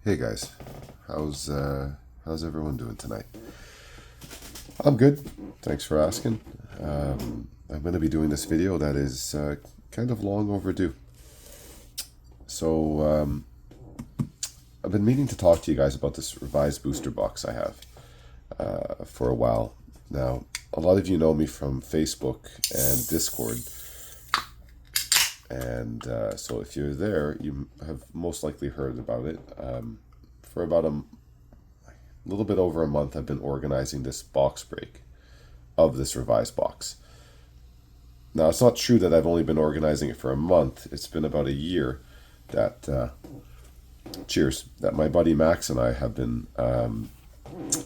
Hey guys, how's everyone doing tonight? I'm good. Thanks for asking. I'm going to be doing this video that is kind of long overdue. So I've been meaning to talk to you guys about this revised booster box I have for a while now. A lot of you know me from Facebook and Discord, and so if you're there, you have most likely heard about it. For about a little bit over a month, I've been organizing this box break of this revised box. Now, it's not true that I've only been organizing it for a month. It's been about a year that, that my buddy Max and I have been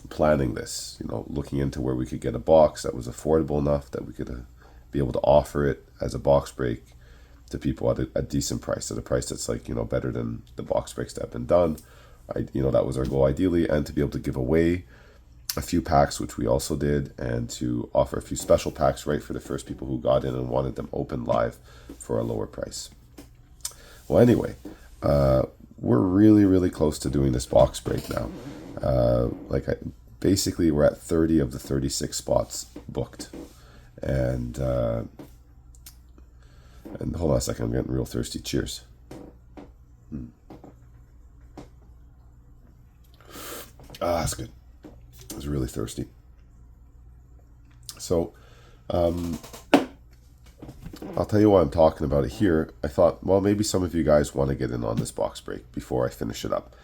planning this, looking into where we could get a box that was affordable enough that we could be able to offer it as a box break to people at a decent price, at a price that's better than the box breaks that have been done. That was our goal ideally, and to be able to give away a few packs, which we also did, and to offer a few special packs right for the first people who got in and wanted them open live for a lower price. Well, anyway, we're really, really close to doing this box break now. Basically, we're at 30 of the 36 spots booked. And hold on a second, I'm getting real thirsty. Cheers. That's good. I was really thirsty. So, I'll tell you why I'm talking about it here. I thought, well, maybe some of you guys want to get in on this box break before I finish it up.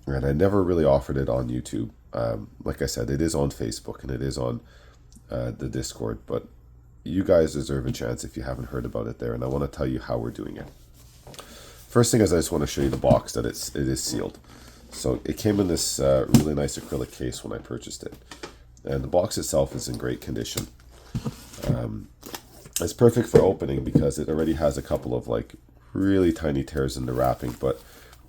And I never really offered it on YouTube. Like I said, it is on Facebook and it is on the Discord, but you guys deserve a chance if you haven't heard about it there, and I want to tell you how we're doing it. First thing is, I just want to show you the box that it is sealed. So it came in this really nice acrylic case when I purchased it, and the box itself is in great condition. It's perfect for opening because it already has a couple of really tiny tears in the wrapping, but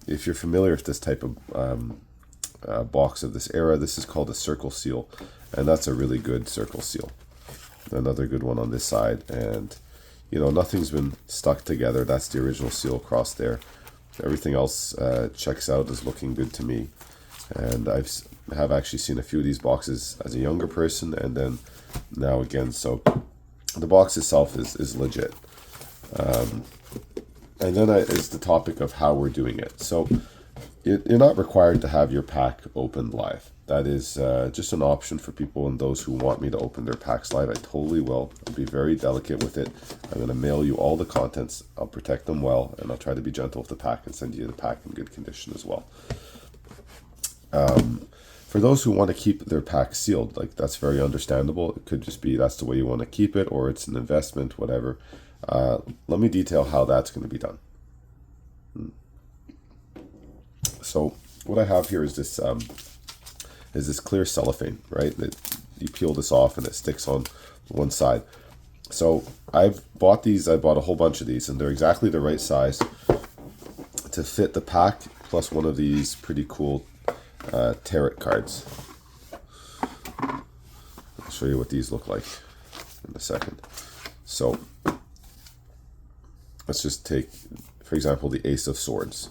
if you're familiar with this type of box of this era, this is called a circle seal, and that's a really good circle seal. Another good one on this side, and nothing's been stuck together. That's the original seal across there. Everything else checks out, is looking good to me, and I have actually seen a few of these boxes as a younger person, and then now again. So the box itself is legit. And then is the topic of how we're doing it. So you're not required to have your pack opened live. That is just an option for people and those who want me to open their packs live. I totally will. I'll be very delicate with it. I'm going to mail you all the contents. I'll protect them well, and I'll try to be gentle with the pack and send you the pack in good condition as well. For those who want to keep their pack sealed, that's very understandable. It could just be that's the way you want to keep it, or it's an investment, whatever. Let me detail how that's going to be done. So what I have here is this clear cellophane, right? That you peel this off and it sticks on one side. So I've bought these. I bought a whole bunch of these, and they're exactly the right size to fit the pack, plus one of these pretty cool tarot cards. I'll show you what these look like in a second. So let's just take, for example, the Ace of Swords.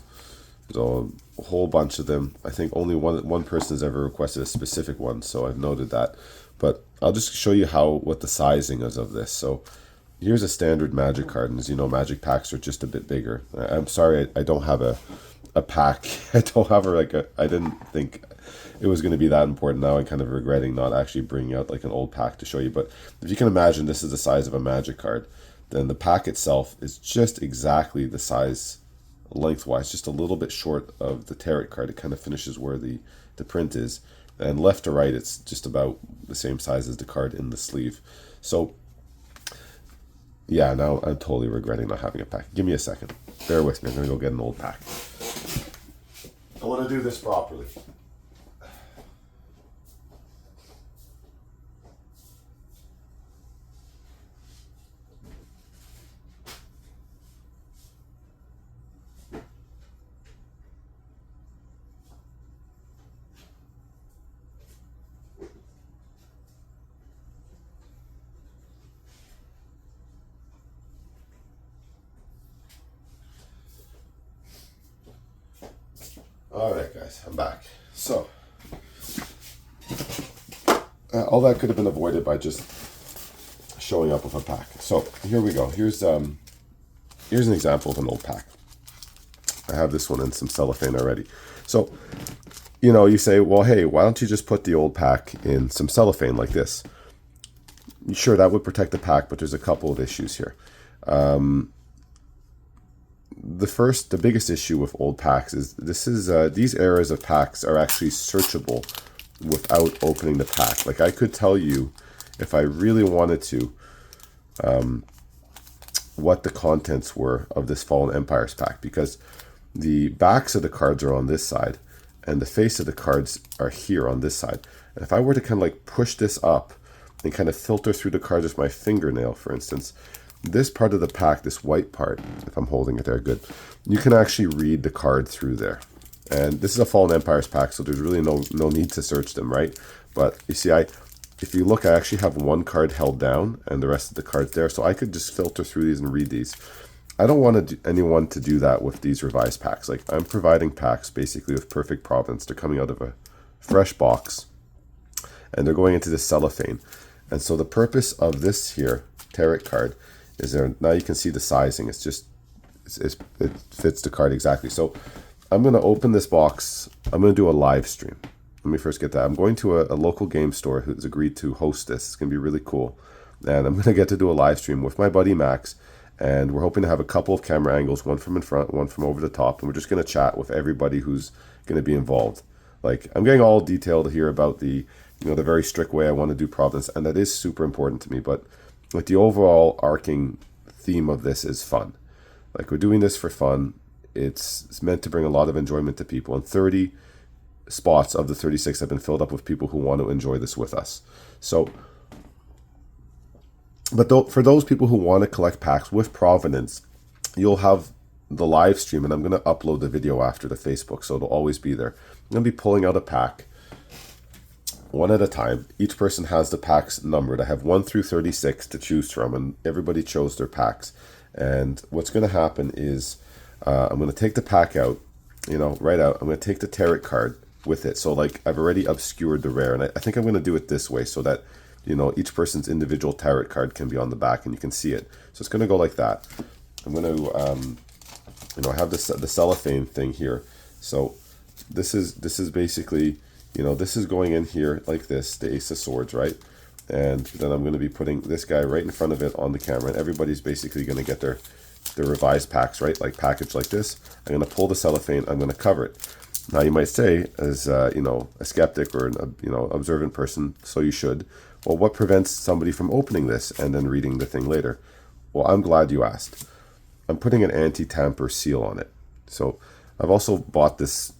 So a whole bunch of them. I think only one person has ever requested a specific one, so I've noted that. But I'll just show you what the sizing is of this. So here's a standard magic card, and as you know, magic packs are just a bit bigger. I'm sorry, I don't have a pack. I don't have I didn't think it was going to be that important. Now I'm kind of regretting not actually bringing out an old pack to show you. But if you can imagine, this is the size of a magic card. Then the pack itself is just exactly the size lengthwise, just a little bit short of the tarot card. It kind of finishes where the print is, and left to right it's just about the same size as the card in the sleeve. So yeah, now I'm totally regretting not having a pack. Give me a second, bear with me. I'm gonna go get an old pack. I want to do this properly. All right, guys, I'm back. So, all that could have been avoided by just showing up with a pack. So here we go. Here's an example of an old pack. I have this one in some cellophane already. So, you say, well, hey, why don't you just put the old pack in some cellophane like this? Sure, that would protect the pack, but there's a couple of issues here. The biggest issue with old packs is these eras of packs are actually searchable without opening the pack. Like, I could tell you, if I really wanted to, what the contents were of this Fallen Empires pack, because the backs of the cards are on this side and the face of the cards are here on this side. And if I were to kind of like push this up and kind of filter through the cards with my fingernail, for instance, this part of the pack, this white part, if I'm holding it there, good, you can actually read the card through there. And this is a Fallen Empires pack, so there's really no need to search them, right? But you see, if you look, I actually have one card held down and the rest of the cards there, so I could just filter through these and read these. I don't want anyone to do that with these revised packs. Like, I'm providing packs basically with perfect provenance. They're coming out of a fresh box and they're going into the cellophane. And so the purpose of this here tarot card is there. Now you can see the sizing. It fits the card exactly. So I'm going to open this box. I'm going to do a live stream. Let me first get that. I'm going to a local game store who's agreed to host this. It's going to be really cool. And I'm going to get to do a live stream with my buddy Max. And we're hoping to have a couple of camera angles, one from in front, one from over the top. And we're just going to chat with everybody who's going to be involved. Like, I'm getting all detailed here about the very strict way I want to do provenance. And that is super important to me. But like, the overall arcing theme of this is fun. Like, we're doing this for fun. It's meant to bring a lot of enjoyment to people. And 30 spots of the 36 have been filled up with people who want to enjoy this with us. So, but for those people who want to collect packs with provenance, you'll have the live stream, and I'm going to upload the video after to Facebook, so it'll always be there. I'm going to be pulling out a pack one at a time. Each person has the packs numbered. I have 1 through 36 to choose from, and everybody chose their packs. And what's going to happen is I'm going to take the pack out, right out. I'm going to take the tarot card with it. So, like, I've already obscured the rare, and I think I'm going to do it this way so that each person's individual tarot card can be on the back and you can see it. So it's going to go like that. I'm going to, I have the cellophane thing here. So this is basically, this is going in here like this, the Ace of Swords, right? And then I'm going to be putting this guy right in front of it on the camera, and everybody's basically going to get their revised packs, right? Like, packaged like this. I'm going to pull the cellophane. I'm going to cover it. Now, you might say, as a skeptic or an observant person, so you should, well, what prevents somebody from opening this and then reading the thing later? Well, I'm glad you asked. I'm putting an anti-tamper seal on it. So I've also bought this,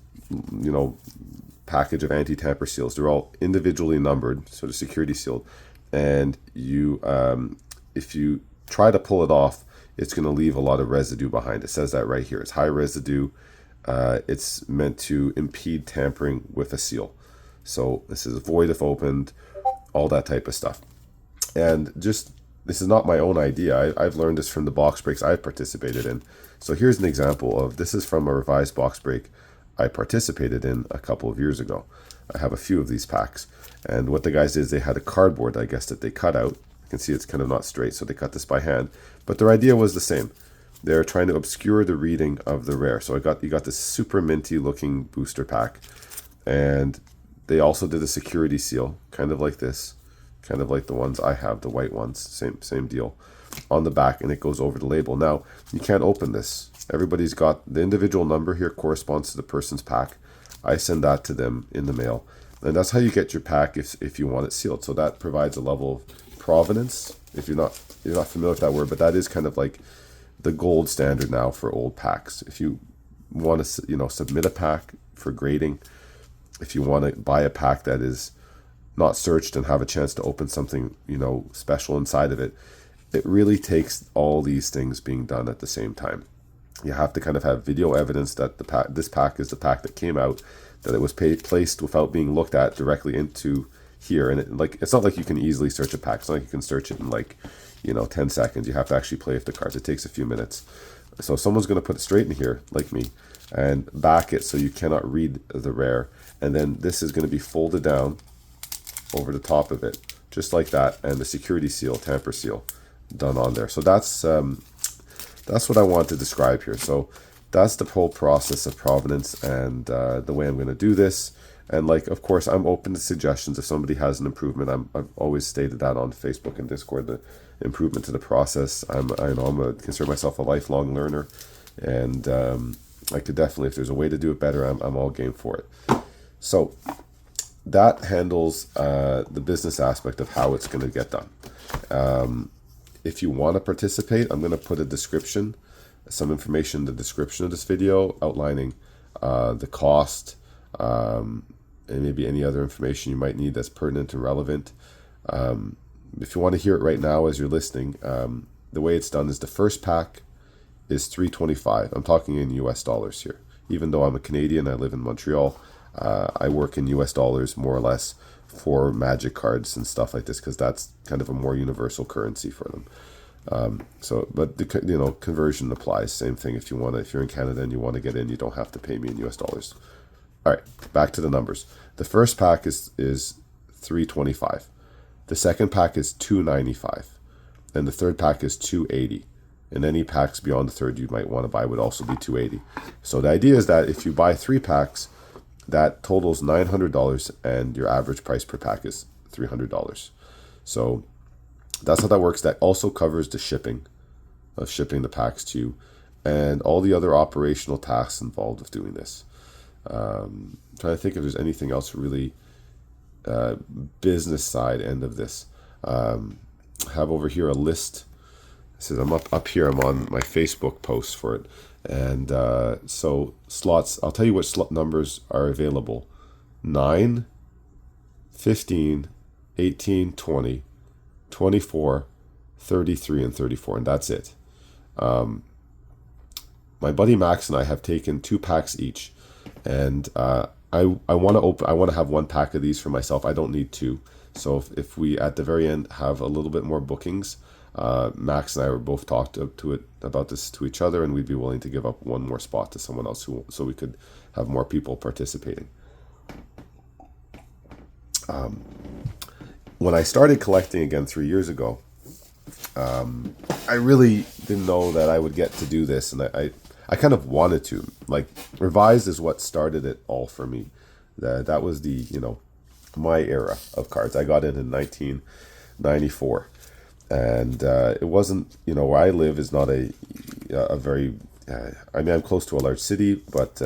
package of anti-tamper seals. They're all individually numbered, so they're security sealed. And if you try to pull it off, it's going to leave a lot of residue behind. It says that right here. It's high residue. It's meant to impede tampering with a seal. So this is void if opened, all that type of stuff. And this is not my own idea. I've learned this from the box breaks I've participated in. So here's an example of, this is from a revised box break I participated in a couple of years ago. I have a few of these packs. And what the guys did is they had a cardboard, I guess, that they cut out. You can see it's kind of not straight, so they cut this by hand. But their idea was the same. They're trying to obscure the reading of the rare. So you got this super minty looking booster pack. And they also did a security seal, kind of like this, kind of like the ones I have, the white ones, same deal, on the back, and it goes over the label. Now, you can't open this. Everybody's got the individual number here, corresponds to the person's pack. I send that to them in the mail. And that's how you get your pack if you want it sealed. So that provides a level of provenance, if you're not familiar with that word, but that is kind of like the gold standard now for old packs. If you want to, submit a pack for grading, if you want to buy a pack that is not searched and have a chance to open something, special inside of it, it really takes all these things being done at the same time. You have to kind of have video evidence that this pack is the pack that came out, that it was placed without being looked at directly into here. And it's not like you can easily search a pack. It's not like you can search it in 10 seconds. You have to actually play with the cards. It takes a few minutes. So someone's going to put it straight in here, like me. and back it so you cannot read the rare. And then this is going to be folded down over the top of it, just like that, and the security seal, tamper seal, done on there. So that's what I want to describe here. So that's the whole process of provenance, and the way I'm going to do this. And like, of course, I'm open to suggestions. If somebody has an improvement, I've always stated that on Facebook and Discord, the improvement to the process. I consider myself a lifelong learner, and I could definitely, if there's a way to do it better, I'm all game for it. So that handles the business aspect of how it's going to get done. If you want to participate, I'm going to put some information in the description of this video outlining the cost, and maybe any other information you might need that's pertinent and relevant. If you want to hear it right now as you're listening, the way it's done is the first pack is $325. I'm talking in US dollars here. Even though I'm a Canadian, I live in Montreal, I work in US dollars more or less for Magic cards and stuff like this, because that's kind of a more universal currency for them. But the conversion applies. Same thing. If you're in Canada and you want to get in, you don't have to pay me in US dollars. All right, back to the numbers. The first pack is $325. The second pack is $295, and the third pack is $280. And any packs beyond the third you might want to buy would also be $280. So the idea is that if you buy 3 packs, that totals $900, and your average price per pack is $300. So that's how that works. That also covers the shipping the packs to you, and all the other operational tasks involved with doing this. I'm trying to think if there's anything else really business side end of this. I have over here a list. It says I'm up here. I'm on my Facebook post for it. And so slots, I'll tell you what slot numbers are available: 9, 15, 18, 20, 24, 33, and 34, and that's it. My buddy Max and I have taken 2 packs each, and I want to have 1 pack of these for myself. I don't need 2. So if we at the very end have a little bit more bookings, Max and I were both talked about this to each other, and we'd be willing to give up 1 more spot to someone else so we could have more people participating. When I started collecting again 3 years ago, I really didn't know that I would get to do this, and I kind of wanted to. Like, Revised is what started it all for me. That was my era of cards. I got in 1994. And it wasn't, where I live is not a very, I'm close to a large city, but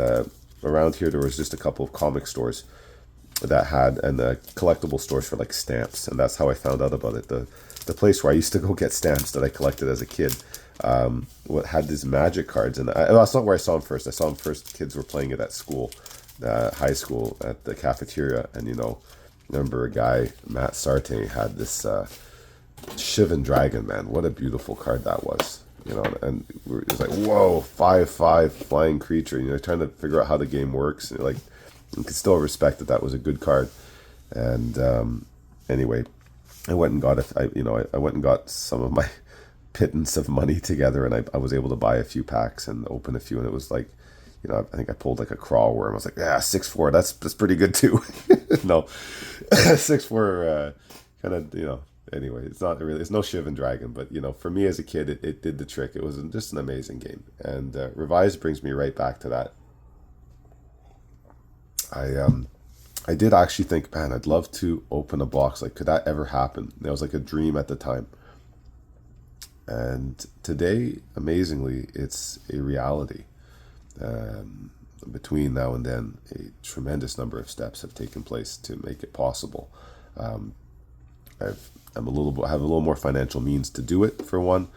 around here there was just a couple of comic stores that had, and collectible stores for like stamps, and that's how I found out about it. The place where I used to go get stamps that I collected as a kid, had these Magic cards, and that's not where I saw them first. I saw them first, kids were playing it at school, high school, at the cafeteria, and remember a guy, Matt Sartain, had this Shivan Dragon, man. What a beautiful card that was. And it was like, whoa, 5/5 flying creature. Trying to figure out how the game works. And you can still respect that was a good card. And anyway, I went and got some of my pittance of money together, and I was able to buy a few packs and open a few, and it was like, I think I pulled like a crawl worm. I was like, 6/4, that's pretty good too. No, 6/4, kind of, anyway, it's not really, it's no Shivan Dragon, but for me as a kid, it did the trick. It was just an amazing game, and Revised brings me right back to that. I did actually think, man, I'd love to open a box. Like, could that ever happen? That was like a dream at the time, and today, amazingly, it's a reality. Between now and then, a tremendous number of steps have taken place to make it possible. I have a little more financial means to do it, for one.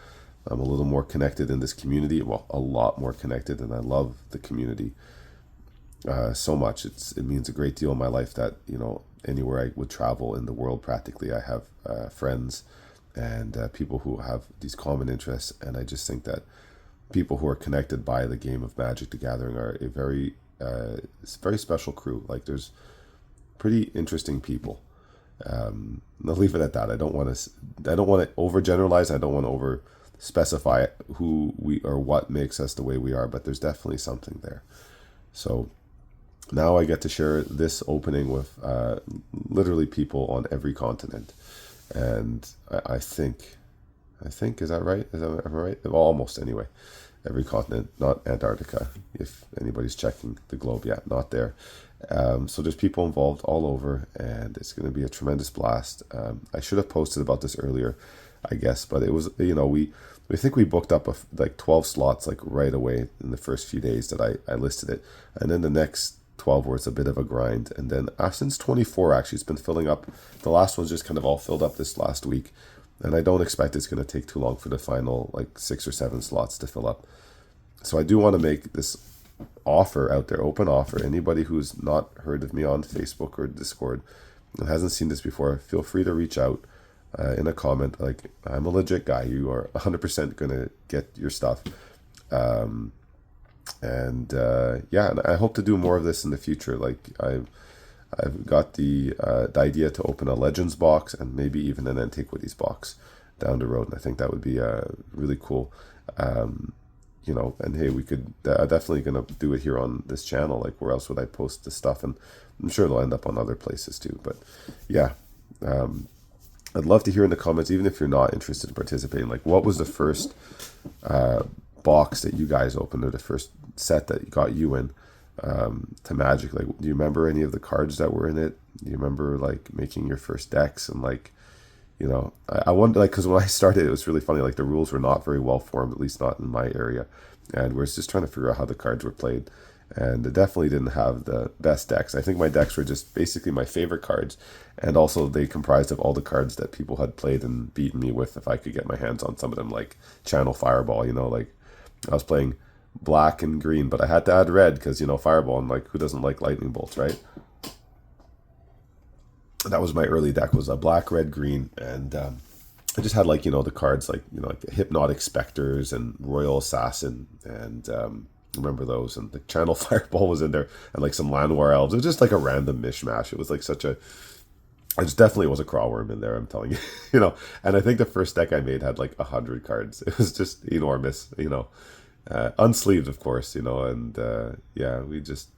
I'm a little more connected in this community. Well, a lot more connected, and I love the community so much. It means a great deal in my life that anywhere I would travel in the world, practically, I have friends and people who have these common interests, and I just think that people who are connected by the game of Magic the Gathering are a very special crew. Like, there's pretty interesting people. I'll leave it at that. I don't want to overgeneralize. I don't want to over specify who we or what makes us the way we are, but there's definitely something there. So now I get to share this opening with literally people on every continent. And I think, is that right? Am I right? Well, almost anyway. Every continent, not Antarctica, if anybody's checking the globe yet, not there. So there's people involved all over, and it's going to be a tremendous blast. I should have posted about this earlier, I guess, but it was, we think we booked up like 12 slots like right away in the first few days that I listed it. And then the next 12 were it's a bit of a grind. And then since 24, actually, it's been filling up. The last one's just kind of all filled up this last week. And I don't expect it's going to take too long for the final like 6 or 7 slots to fill up. So I do want to make this offer out there, open offer. Anybody who's not heard of me on Facebook or Discord and hasn't seen this before, feel free to reach out in a comment. Like, I'm a legit guy. You are 100% going to get your stuff. And I hope to do more of this in the future. Like, I've got the idea to open a Legends box and maybe even an Antiquities box down the road. And I think that would be really cool. And hey, we could definitely going to do it here on this channel. Like, where else would I post this stuff? And I'm sure it'll end up on other places too. But yeah, I'd love to hear in the comments, even if you're not interested in participating, like, what was the first box that you guys opened, or the first set that got you in to Magic? Like, do you remember any of the cards that were in it? Do you remember like making your first decks? And like, I wonder, like, because when I started, it was really funny. Like, the rules were not very well formed, at least not in my area, and we're just trying to figure out how the cards were played. And it definitely didn't have the best decks. I think my decks were just basically my favorite cards, and also they comprised of all the cards that people had played and beaten me with if I could get my hands on some of them, like Channel Fireball. Like, I was playing black and green, but I had to add red because, Fireball, and like, who doesn't like lightning bolts, right? That was my early deck, was a black, red, green, and I just had like, the cards like, like the Hypnotic Specters and Royal Assassin, and remember those, and the Channel Fireball was in there, and like some Llanowar Elves. It was just like a random mishmash. It was like I just definitely was a crawworm in there, I'm telling you. And I think the first deck I made had like 100 cards. It was just enormous, unsleeved, of course, and we just,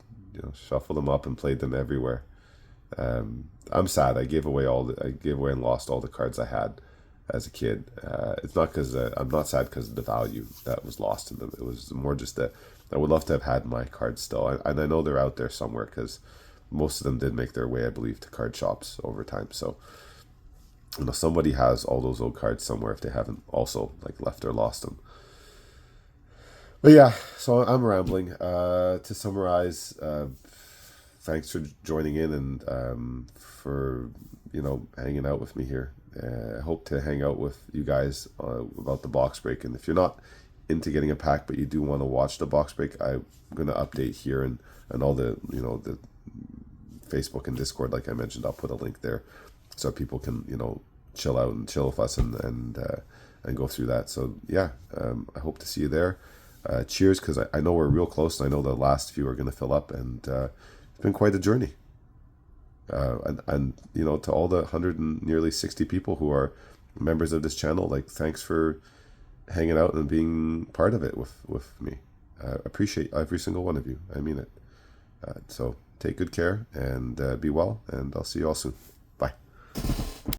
shuffled them up and played them everywhere. I'm sad. I gave away and lost all the cards I had as a kid. It's not because I'm not sad because of the value that was lost in them. It was more just that I would love to have had my cards still, and I know they're out there somewhere because most of them did make their way, I believe, to card shops over time. So, somebody has all those old cards somewhere if they haven't also like left or lost them. But yeah, so I'm rambling. To summarize, thanks for joining in and for hanging out with me here. I hope to hang out with you guys about the box break. And if you're not into getting a pack but you do want to watch the box break, I'm going to update here and all the the Facebook and Discord, like I mentioned. I'll put a link there so people can chill out and chill with us and go through that. So yeah, I hope to see you there. Cheers, because I know we're real close, and I know the last few are going to fill up, and it's been quite a journey. And to all the 100 and nearly 60 people who are members of this channel, like, thanks for hanging out and being part of it with me. Appreciate every single one of you. I mean it. So take good care and be well, and I'll see you all soon.